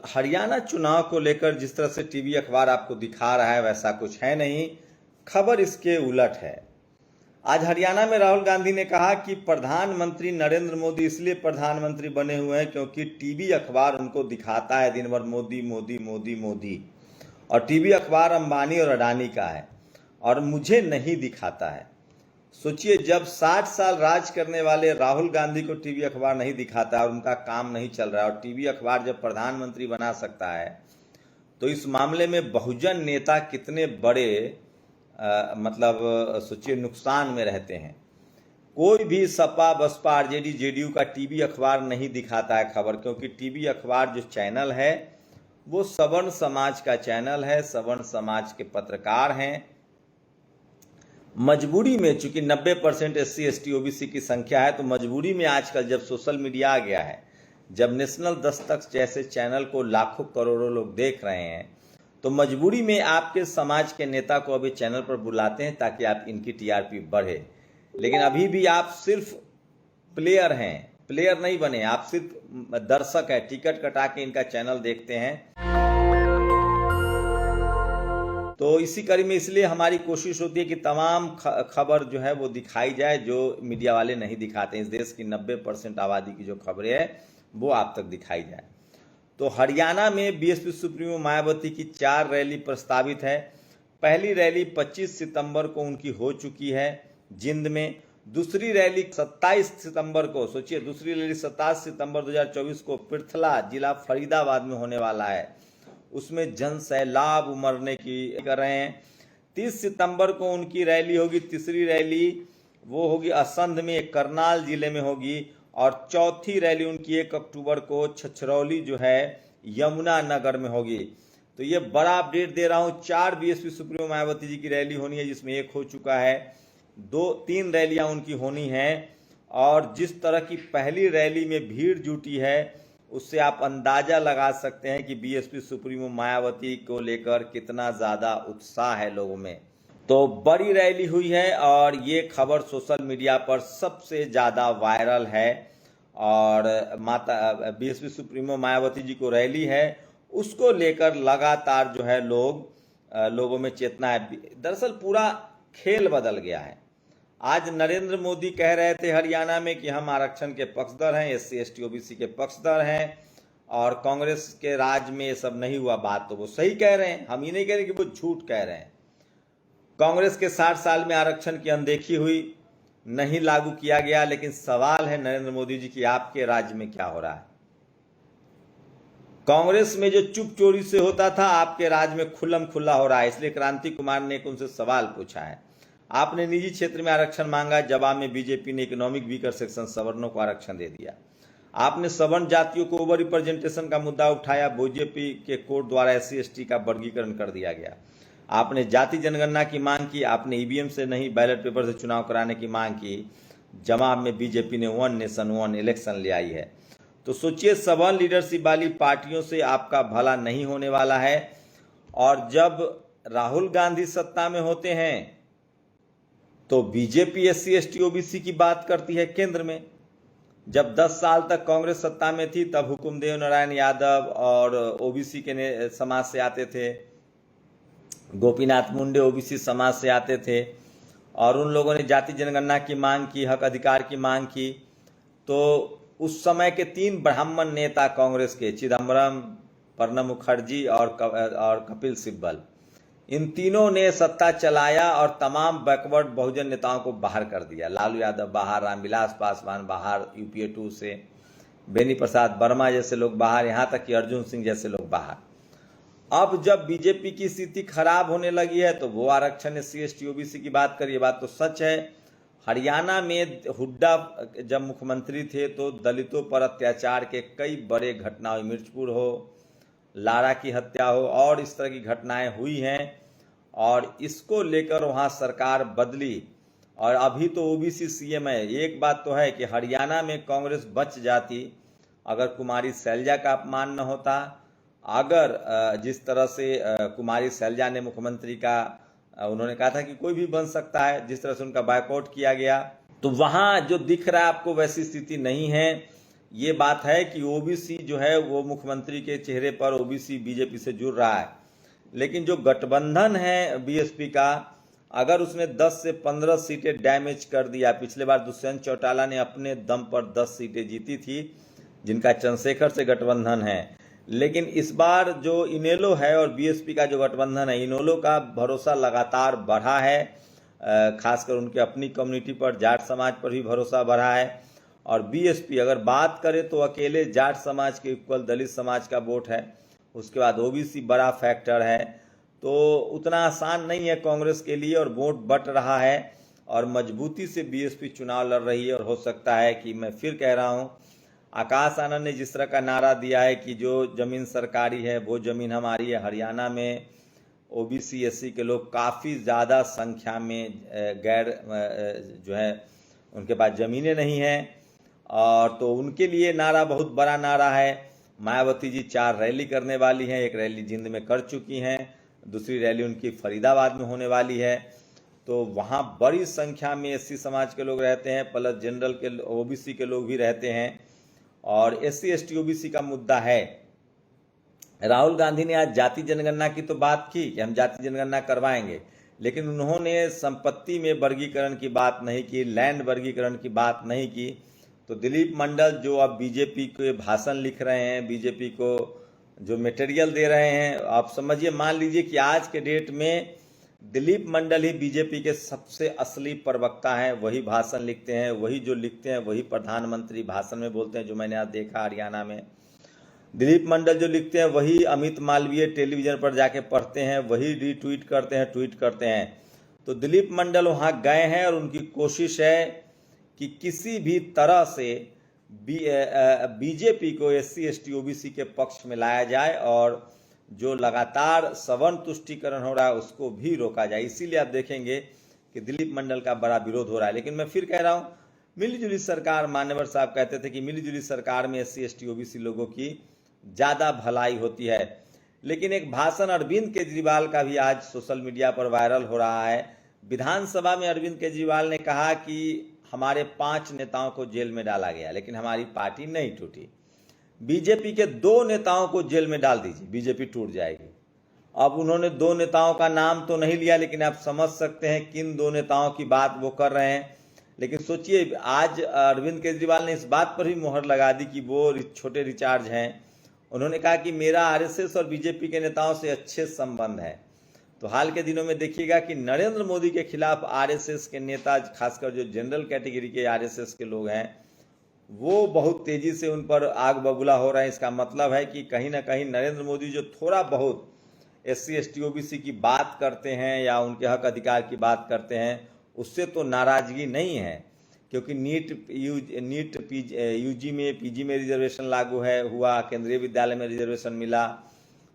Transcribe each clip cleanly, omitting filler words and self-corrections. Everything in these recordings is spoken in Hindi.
हरियाणा चुनाव को लेकर जिस तरह से टीवी अखबार आपको दिखा रहा है वैसा कुछ है नहीं, खबर इसके उलट है। आज हरियाणा में राहुल गांधी ने कहा कि प्रधानमंत्री नरेंद्र मोदी इसलिए प्रधानमंत्री बने हुए हैं क्योंकि टीवी अखबार उनको दिखाता है दिन भर मोदी मोदी मोदी मोदी, और टीवी अखबार अंबानी और अडानी का है और मुझे नहीं दिखाता है। सोचिए, जब 60 साल राज करने वाले राहुल गांधी को टीवी अखबार नहीं दिखाता है और उनका काम नहीं चल रहा है, और टीवी अखबार जब प्रधानमंत्री बना सकता है, तो इस मामले में बहुजन नेता कितने बड़े सोचिए नुकसान में रहते हैं। कोई भी सपा बसपा आरजेडी जेडीयू का टीवी अखबार नहीं दिखाता है खबर, क्योंकि टीवी अखबार जो चैनल है वो सवर्ण समाज का चैनल है, सवर्ण समाज के पत्रकार हैं। मजबूरी में, चूंकि 90% SC ST OBC की संख्या है, तो मजबूरी में आजकल जब सोशल मीडिया आ गया है, जब नेशनल दस्तक जैसे चैनल को लाखों करोड़ों लोग देख रहे हैं, तो मजबूरी में आपके समाज के नेता को अभी चैनल पर बुलाते हैं ताकि आप इनकी TRP बढ़े। लेकिन अभी भी आप सिर्फ प्लेयर हैं, प्लेयर नहीं बने, आप सिर्फ दर्शक हैं, टिकट कटा के इनका चैनल देखते हैं। तो इसी कड़ी में इसलिए हमारी कोशिश होती है कि तमाम खबर जो है वो दिखाई जाए जो मीडिया वाले नहीं दिखाते। इस देश की 90% आबादी की जो खबरें हैं वो आप तक दिखाई जाए। तो हरियाणा में BSP सुप्रीमो मायावती की 4 रैली प्रस्तावित है। पहली रैली 25 सितंबर को उनकी हो चुकी है जिंद में। दूसरी रैली 27 सितंबर को, सोचिए, दूसरी रैली 27 सितंबर 2024 को पृथला जिला फरीदाबाद में होने वाला है। उसमें जन सैलाब उमड़ने की कर रहे हैं। 30 सितंबर को उनकी रैली होगी। तीसरी रैली वो होगी असंध में, करनाल जिले में होगी। और चौथी रैली उनकी 1 अक्टूबर को छछरौली जो है यमुना नगर में होगी। तो ये बड़ा अपडेट दे रहा हूँ। 4 BSP सुप्रीमो मायावती जी की रैली होनी है, जिसमें 1 हो चुका है, 2-3 रैलियां उनकी होनी हैं। और जिस तरह की पहली रैली में भीड़ जुटी है, उससे आप अंदाजा लगा सकते हैं कि BSP सुप्रीमो मायावती को लेकर कितना ज़्यादा उत्साह है लोगों में। तो बड़ी रैली हुई है और ये खबर सोशल मीडिया पर सबसे ज़्यादा वायरल है। और BSP सुप्रीमो मायावती जी को रैली है, उसको लेकर लगातार जो है लोगों में चेतना है। दरअसल पूरा खेल बदल गया है। आज नरेंद्र मोदी कह रहे थे हरियाणा में कि हम आरक्षण के पक्षधर हैं, SC ST OBC के पक्षधर हैं, और कांग्रेस के राज में ये सब नहीं हुआ। बात तो वो सही कह रहे हैं, हम ये नहीं कह रहे कि वो झूठ कह रहे हैं। कांग्रेस के 60 साल में आरक्षण की अनदेखी हुई, नहीं लागू किया गया। लेकिन सवाल है नरेंद्र मोदी जी की आपके राज्य में क्या हो रहा है? कांग्रेस में जो चुप चोरी से होता था, आपके राज्य में खुल्लम खुल्ला हो रहा है। इसलिए क्रांति कुमार ने उनसे सवाल पूछा है। आपने निजी क्षेत्र में आरक्षण मांगा, जवाब में बीजेपी ने इकोनॉमिक वीकर सेक्शन सवर्णों को आरक्षण दे दिया। आपने सवर्ण जातियों को ओवर रिप्रेजेंटेशन का मुद्दा उठाया, बीजेपी के कोर्ट द्वारा SC ST का वर्गीकरण कर दिया गया। आपने जाति जनगणना की मांग की, आपने EVM से नहीं बैलेट पेपर से चुनाव कराने की मांग की, जवाब में बीजेपी ने 1 नेशन 1 इलेक्शन ले आई है। तो सोचिए, सवर्ण लीडरशिप वाली पार्टियों से आपका भला नहीं होने वाला है। और जब राहुल गांधी सत्ता में होते हैं तो बीजेपी SC ST OBC की बात करती है केंद्र में। जब 10 साल तक कांग्रेस सत्ता में थी, तब हुकुमदेव नारायण यादव और OBC के समाज से आते थे, गोपीनाथ मुंडे OBC समाज से आते थे, और उन लोगों ने जाति जनगणना की मांग की, हक अधिकार की मांग की। तो उस समय के 3 ब्राह्मण नेता कांग्रेस के, चिदम्बरम, प्रणब मुखर्जी और कपिल सिब्बल, इन तीनों ने सत्ता चलाया और तमाम बैकवर्ड बहुजन नेताओं को बाहर कर दिया। लालू यादव बाहर, रामविलास पासवान बाहर, UPA 2 से बेनी प्रसाद वर्मा जैसे लोग बाहर, यहाँ तक कि अर्जुन सिंह जैसे लोग बाहर। अब जब बीजेपी की स्थिति खराब होने लगी है तो वो आरक्षण SC ST OBC की बात करिए। बात तो सच है। हरियाणा में हुड्डा जब मुख्यमंत्री थे तो दलितों पर अत्याचार के कई बड़े घटना हुई, मिर्चपुर हो, लारा की हत्या हो, और इस तरह की घटनाएं हुई हैं। और इसको लेकर वहाँ सरकार बदली और अभी तो OBC CM है। एक बात तो है कि हरियाणा में कांग्रेस बच जाती अगर कुमारी शैलजा का अपमान न होता। अगर जिस तरह से कुमारी शैलजा ने मुख्यमंत्री का, उन्होंने कहा था कि कोई भी बन सकता है, जिस तरह से उनका बायकॉट किया गया, तो वहाँ जो दिख रहा है आपको वैसी स्थिति नहीं है। ये बात है कि ओबीसी जो है वो मुख्यमंत्री के चेहरे पर ओबीसी बीजेपी से जुड़ रहा है, लेकिन जो गठबंधन है बीएसपी का, अगर उसने 10 से 15 सीटें डैमेज कर दिया, पिछले बार दुष्यंत चौटाला ने अपने दम पर 10 सीटें जीती थी जिनका चंद्रशेखर से गठबंधन है, लेकिन इस बार जो इनेलो है और बीएसपी का जो गठबंधन है, इनेलो का भरोसा लगातार बढ़ा है, खासकर उनके अपनी कम्युनिटी पर, जाट समाज पर भी भरोसा बढ़ा है। और बीएसपी अगर बात करें तो अकेले जाट समाज के इक्वल दलित समाज का वोट है, उसके बाद ओबीसी बड़ा फैक्टर है, तो उतना आसान नहीं है कांग्रेस के लिए और वोट बट रहा है और मजबूती से बीएसपी चुनाव लड़ रही है। और हो सकता है कि मैं फिर कह रहा हूं, आकाश आनंद ने जिस तरह का नारा दिया है कि जो जमीन सरकारी है वो जमीन हमारी है, हरियाणा में ओबीसी एससी के लोग काफ़ी ज़्यादा संख्या में गैर जो है उनके पास ज़मीनें नहीं हैं, और तो उनके लिए नारा बहुत बड़ा नारा है। मायावती जी 4 रैली करने वाली हैं, एक रैली जिंद में कर चुकी हैं, दूसरी रैली उनकी फरीदाबाद में होने वाली है, तो वहाँ बड़ी संख्या में एससी समाज के लोग रहते हैं, प्लस जनरल के ओबीसी के लोग भी रहते हैं। और एससी एसटी ओबीसी का मुद्दा है। राहुल गांधी ने आज जाति जनगणना की तो बात की कि हम जाति जनगणना करवाएंगे, लेकिन उन्होंने संपत्ति में वर्गीकरण की बात नहीं की, लैंड वर्गीकरण की बात नहीं की। तो दिलीप मंडल जो अब बीजेपी के भाषण लिख रहे हैं, बीजेपी को जो मटेरियल दे रहे हैं, आप समझिए, मान लीजिए कि आज के डेट में दिलीप मंडल ही बीजेपी के सबसे असली प्रवक्ता हैं, वही भाषण लिखते हैं, वही जो लिखते हैं वही प्रधानमंत्री भाषण में बोलते हैं, जो मैंने आज देखा हरियाणा में। दिलीप मंडल जो लिखते हैं वही अमित मालवीय टेलीविजन पर जाके पढ़ते हैं, वही रीट्वीट करते हैं, ट्वीट करते हैं। तो दिलीप मंडल वहाँ गए हैं और उनकी कोशिश है कि किसी भी तरह से बीजेपी को एससी एसटी ओबीसी के पक्ष में लाया जाए और जो लगातार सवर्ण तुष्टीकरण हो रहा है उसको भी रोका जाए। इसीलिए आप देखेंगे कि दिलीप मंडल का बड़ा विरोध हो रहा है। लेकिन मैं फिर कह रहा हूँ, मिलीजुली सरकार, मान्यवर साहब कहते थे कि मिलीजुली सरकार में एससी एसटी ओबीसी लोगों की ज़्यादा भलाई होती है। लेकिन एक भाषण अरविंद केजरीवाल का भी आज सोशल मीडिया पर वायरल हो रहा है। विधानसभा में अरविंद केजरीवाल ने कहा कि हमारे 5 नेताओं को जेल में डाला गया लेकिन हमारी पार्टी नहीं टूटी। बीजेपी के 2 नेताओं को जेल में डाल दीजिए, बीजेपी टूट जाएगी। अब उन्होंने 2 नेताओं का नाम तो नहीं लिया, लेकिन आप समझ सकते हैं किन 2 नेताओं की बात वो कर रहे हैं। लेकिन सोचिए, आज अरविंद केजरीवाल ने इस बात पर भी मोहर लगा दी कि वो छोटे रिचार्ज हैं। उन्होंने कहा कि मेरा आरएसएस और बीजेपी के नेताओं से अच्छे संबंध हैं। तो हाल के दिनों में देखिएगा कि नरेंद्र मोदी के खिलाफ आरएसएस के नेता, खासकर जो जनरल कैटेगरी के आरएसएस के लोग हैं, वो बहुत तेजी से उन पर आग बबूला हो रहे हैं। इसका मतलब है कि कहीं ना कहीं नरेंद्र मोदी जो थोड़ा बहुत एससी एसटी ओबीसी की बात करते हैं या उनके हक अधिकार की बात करते हैं, उससे तो नाराजगी नहीं है, क्योंकि नीट यूजी में पीजी में रिजर्वेशन लागू हुआ, केंद्रीय विद्यालय में रिजर्वेशन मिला,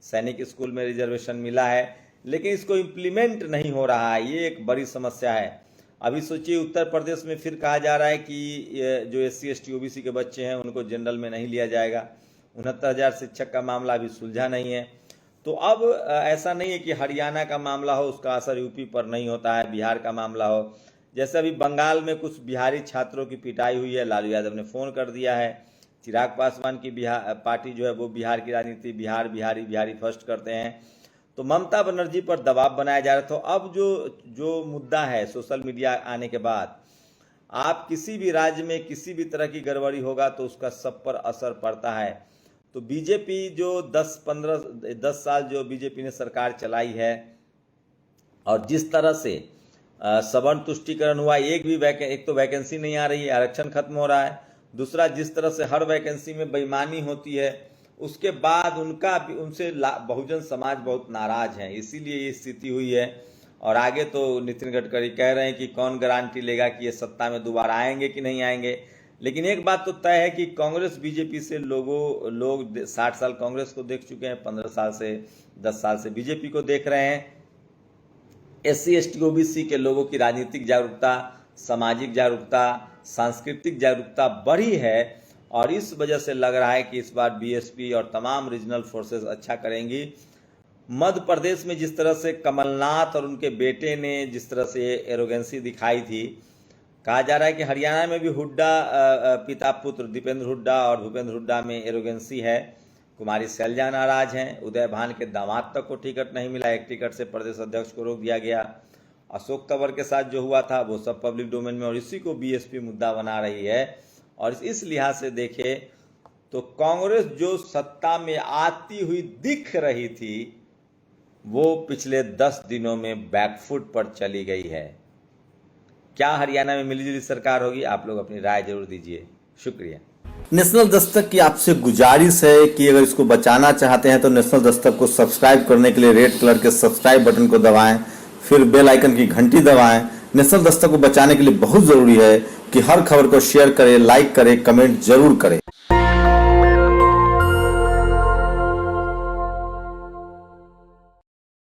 सैनिक स्कूल में रिजर्वेशन मिला है, लेकिन इसको इम्प्लीमेंट नहीं हो रहा है। ये एक बड़ी समस्या है। अभी सोचिए, उत्तर प्रदेश में फिर कहा जा रहा है कि जो एससी एसटी ओबीसी के बच्चे हैं उनको जनरल में नहीं लिया जाएगा। 69,000 शिक्षक का मामला अभी सुलझा नहीं है। तो अब ऐसा नहीं है कि हरियाणा का मामला हो उसका असर यूपी पर नहीं होता है, बिहार का मामला हो। जैसे अभी बंगाल में कुछ बिहारी छात्रों की पिटाई हुई है, लालू यादव ने फ़ोन कर दिया है। चिराग पासवान की पार्टी जो है वो बिहार की राजनीति बिहारी फर्स्ट करते हैं। तो ममता बनर्जी पर दबाव बनाया जा रहा है। तो अब जो मुद्दा है, सोशल मीडिया आने के बाद आप किसी भी राज्य में किसी भी तरह की गड़बड़ी होगा तो उसका सब पर असर पड़ता है। तो बीजेपी जो 10 साल जो बीजेपी ने सरकार चलाई है और जिस तरह से सवर्ण तुष्टीकरण हुआ, एक तो वैकेंसी नहीं आ रही है, आरक्षण खत्म हो रहा है। दूसरा, जिस तरह से हर वैकेंसी में बेईमानी होती है, उसके बाद उनसे बहुजन समाज बहुत नाराज है, इसीलिए ये स्थिति हुई है। और आगे तो नितिन गडकरी कह रहे हैं कि कौन गारंटी लेगा कि ये सत्ता में दोबारा आएंगे कि नहीं आएंगे। लेकिन एक बात तो तय है कि कांग्रेस बीजेपी से लोग 60 साल कांग्रेस को देख चुके हैं, 15 साल से 10 साल से बीजेपी को देख रहे हैं। एससी एसटी ओबीसी के लोगों की राजनीतिक जागरूकता, सामाजिक जागरूकता, सांस्कृतिक जागरूकता बढ़ी है और इस वजह से लग रहा है कि इस बार बीएसपी और तमाम रीजनल फोर्सेस अच्छा करेंगी। मध्य प्रदेश में जिस तरह से कमलनाथ और उनके बेटे ने जिस तरह से एरोगेंसी दिखाई थी, कहा जा रहा है कि हरियाणा में भी हुड्डा पिता पुत्र दीपेंद्र हुड्डा और भूपेंद्र हुड्डा में एरोगेंसी है। कुमारी शैलजा नाराज हैं। उदय भान के दामाद तक को टिकट नहीं मिला, एक टिकट से प्रदेश अध्यक्ष को रोक दिया गया। अशोक तंवर के साथ जो हुआ था वो सब पब्लिक डोमेन में, और इसी को बीएसपी मुद्दा बना रही है। और इस लिहाज से देखे तो कांग्रेस जो सत्ता में आती हुई दिख रही थी वो पिछले 10 दिनों में बैकफुट पर चली गई है। क्या हरियाणा में मिलीजुली सरकार होगी? आप लोग अपनी राय जरूर दीजिए। शुक्रिया। नेशनल दस्तक की आपसे गुजारिश है कि अगर इसको बचाना चाहते हैं तो नेशनल दस्तक को सब्सक्राइब करने के लिए रेड कलर के सब्सक्राइब बटन को दबाएं, फिर बेल आइकन की घंटी दबाएं। नेशनल दस्तक को बचाने के लिए बहुत जरूरी है कि हर खबर को शेयर करें, लाइक करें, कमेंट जरूर करें।